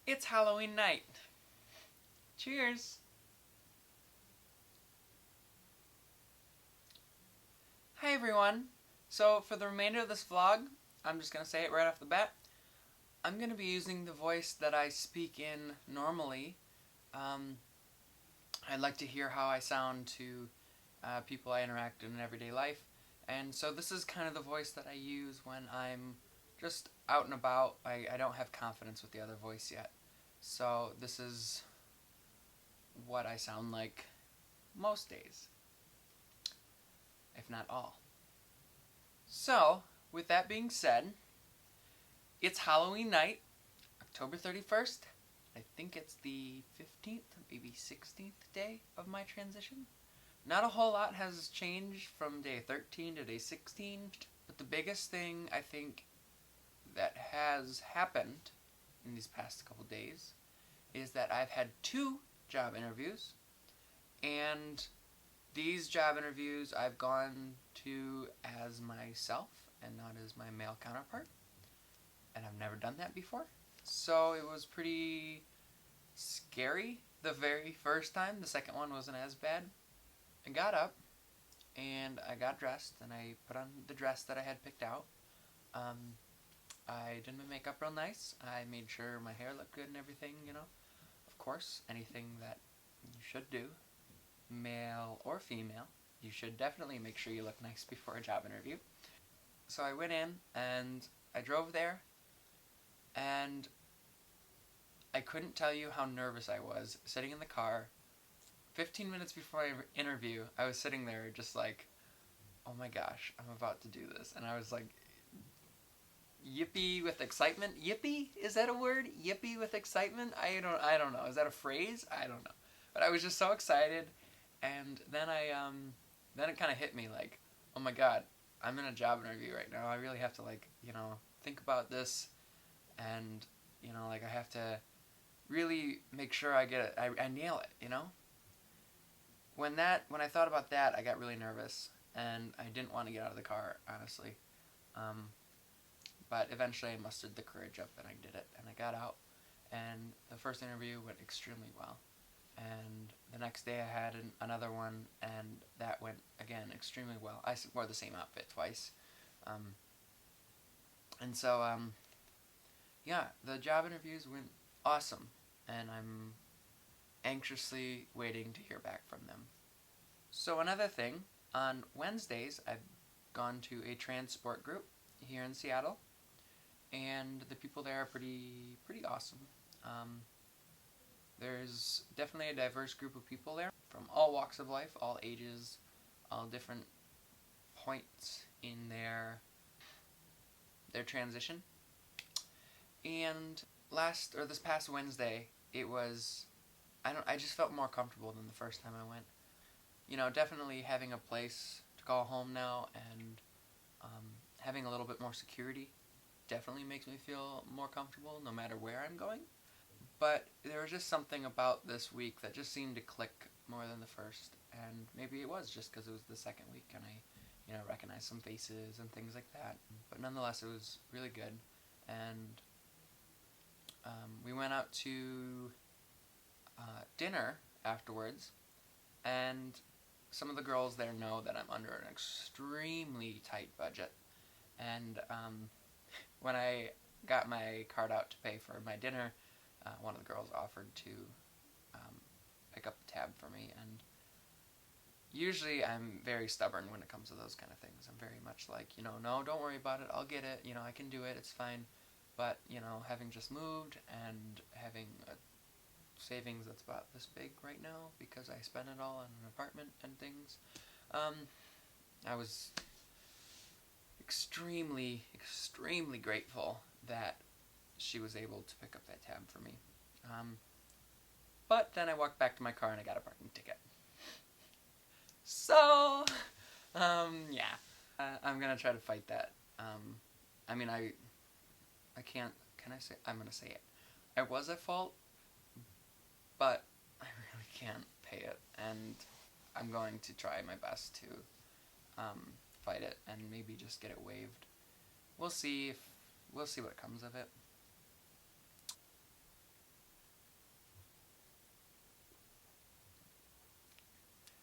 It's Halloween night. Cheers! Hi everyone! So for the remainder of this vlog, I'm just going to say it right off the bat, I'm going to be using the voice that I speak in normally. I'd like to hear how I sound to people I interact in everyday life, and so this is kind of the voice that I use when I'm just out and about. I don't have confidence with the other voice yet, so this is what I sound like most days, if not all. So, with that being said, it's Halloween night, October 31st. I think it's the 15th, maybe 16th day of my transition. Not a whole lot has changed from day 13 to day 16, but the biggest thing I think that has happened in these past couple days is that I've had 2 job interviews, and these job interviews I've gone to as myself and not as my male counterpart, and I've never done that before. So it was pretty scary the very first time. The second one wasn't as bad. I got up and I got dressed and I put on the dress that I had picked out. I did my makeup real nice. I made sure my hair looked good and everything, you know. Of course, anything that you should do, male or female, you should definitely make sure you look nice before a job interview. So I went in and I drove there, and I couldn't tell you how nervous I was sitting in the car. 15 minutes before my interview, I was sitting there just like, oh my gosh, I'm about to do this. And I was like, yippee with excitement. Yippee? Is that a word? Yippee with excitement? I don't know. Is that a phrase? I don't know. But I was just so excited, and then then it kind of hit me like, oh my god, I'm in a job interview right now. I really have to think about this, and I have to really make sure I get it. I nail it. When I thought about that, I got really nervous, and I didn't want to get out of the car, honestly. But eventually I mustered the courage up and I did it, and I got out, and the first interview went extremely well. And the next day I had another one, and that went, again, extremely well. I wore the same outfit twice. And so, yeah, the job interviews went awesome, and I'm anxiously waiting to hear back from them. So another thing, on Wednesdays I've gone to a transport group here in Seattle, and the people there are pretty awesome. There's definitely a diverse group of people there from all walks of life, all ages, all different points in their transition. And this past Wednesday, it was, I just felt more comfortable than the first time I went. Definitely having a place to call home now, and having a little bit more security definitely makes me feel more comfortable no matter where I'm going. But there was just something about this week that just seemed to click more than the first, and maybe it was just because it was the second week and I recognized some faces and things like that. But nonetheless, it was really good, and we went out to dinner afterwards, and some of the girls there know that I'm under an extremely tight budget, and when I got my card out to pay for my dinner, one of the girls offered to pick up the tab for me, and usually I'm very stubborn when it comes to those kind of things. I'm very much like, no, don't worry about it, I'll get it, I can do it, it's fine. But, having just moved and having a savings that's about this big right now because I spent it all on an apartment and things, I was extremely grateful that she was able to pick up that tab for me. But then I walked back to my car and I got a parking ticket. So, yeah, I'm gonna try to fight that. I can't, can I say, I'm gonna say it. I was at fault, but I really can't pay it, and I'm going to try my best to fight it and maybe just get it waived. We'll see what comes of it.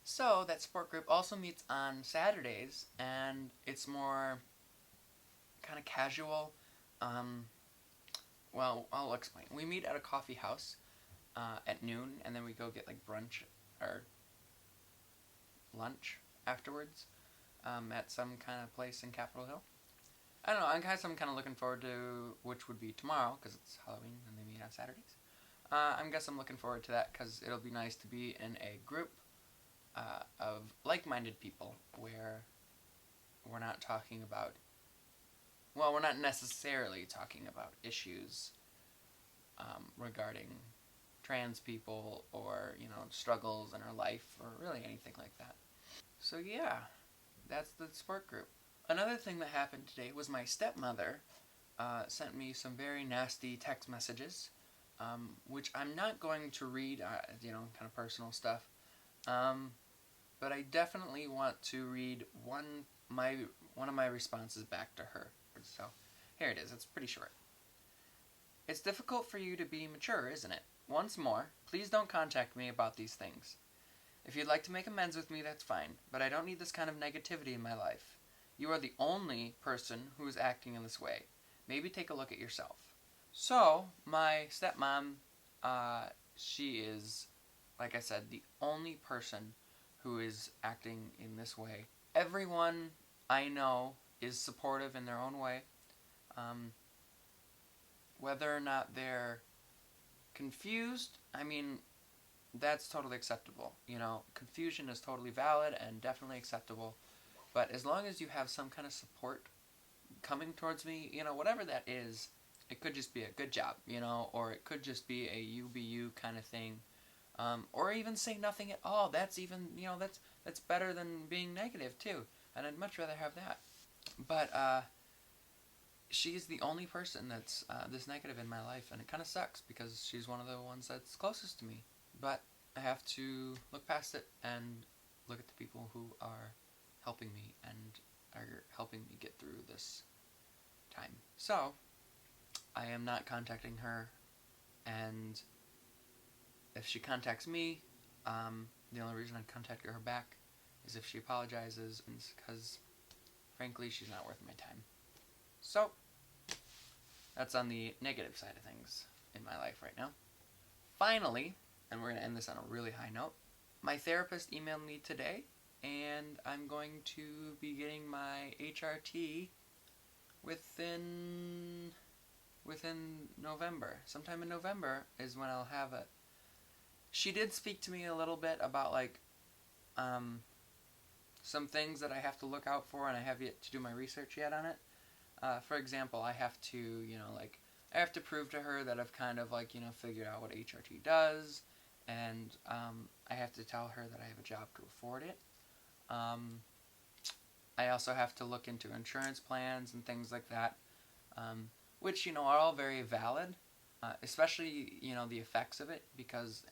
So that support group also meets on Saturdays, and it's more kind of casual. Um, well, I'll explain. We meet at a coffee house at noon, and then we go get like brunch or lunch afterwards at some kind of place in Capitol Hill. I don't know. I'm kind of looking forward to which would be tomorrow because it's Halloween and they meet on Saturdays. I'm looking forward to that because it'll be nice to be in a group of like-minded people where we're not talking about. Well, we're not necessarily talking about issues regarding trans people or struggles in our life or really anything like that. So yeah, that's the support group. Another thing that happened today was my stepmother sent me some very nasty text messages, which I'm not going to read, kind of personal stuff. But I definitely want to read one of my responses back to her. So here it is. It's pretty short. It's difficult for you to be mature, isn't it? Once more, please don't contact me about these things. If you'd like to make amends with me, that's fine, but I don't need this kind of negativity in my life. You are the only person who is acting in this way. Maybe take a look at yourself. So, my stepmom, she is, like I said, the only person who is acting in this way. Everyone I know is supportive in their own way. Whether or not they're confused, that's totally acceptable. Confusion is totally valid and definitely acceptable. But as long as you have some kind of support coming towards me, whatever that is, it could just be a good job, or it could just be a you be you kind of thing. Or even say nothing at all. That's even, that's better than being negative too. And I'd much rather have that. But she's the only person that's this negative in my life, and it kind of sucks because she's one of the ones that's closest to me. But I have to look past it and look at the people who are helping me and are helping me get through this time. So, I am not contacting her, and if she contacts me, the only reason I'd contact her back is if she apologizes, because frankly, she's not worth my time. So, that's on the negative side of things in my life right now. Finally, and we're going to end this on a really high note, my therapist emailed me today, and I'm going to be getting my HRT within November. Sometime in November is when I'll have it. She did speak to me a little bit about some things that I have to look out for, and I have yet to do my research yet on it. For example, I have to, I have to prove to her that I've kind of figured out what HRT does, and I have to tell her that I have a job to afford it. I also have to look into insurance plans and things like that, which, are all very valid, especially, the effects of it, because,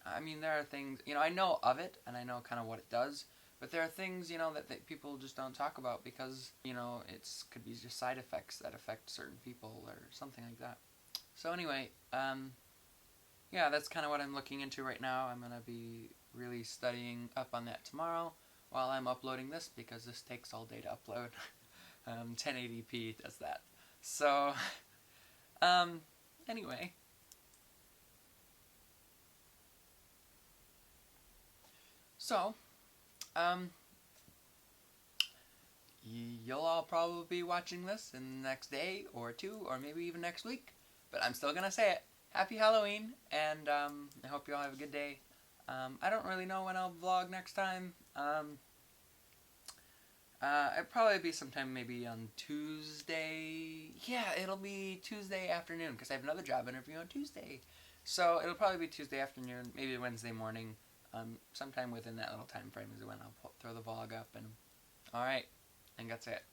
there are things, I know of it, and I know kind of what it does, but there are things, that people just don't talk about because, could be just side effects that affect certain people or something like that. So anyway, yeah, that's kind of what I'm looking into right now. I'm going to be really studying up on that tomorrow while I'm uploading this, because this takes all day to upload. 1080p does that. So, anyway. So, you'll all probably be watching this in the next day or two, or maybe even next week, but I'm still gonna say it. Happy Halloween, and I hope you all have a good day. I don't really know when I'll vlog next time. It'll probably be sometime maybe on Tuesday. Yeah, it'll be Tuesday afternoon, because I have another job interview on Tuesday. So it'll probably be Tuesday afternoon, maybe Wednesday morning. Sometime within that little time frame is when I'll throw the vlog up. And alright, and that's it.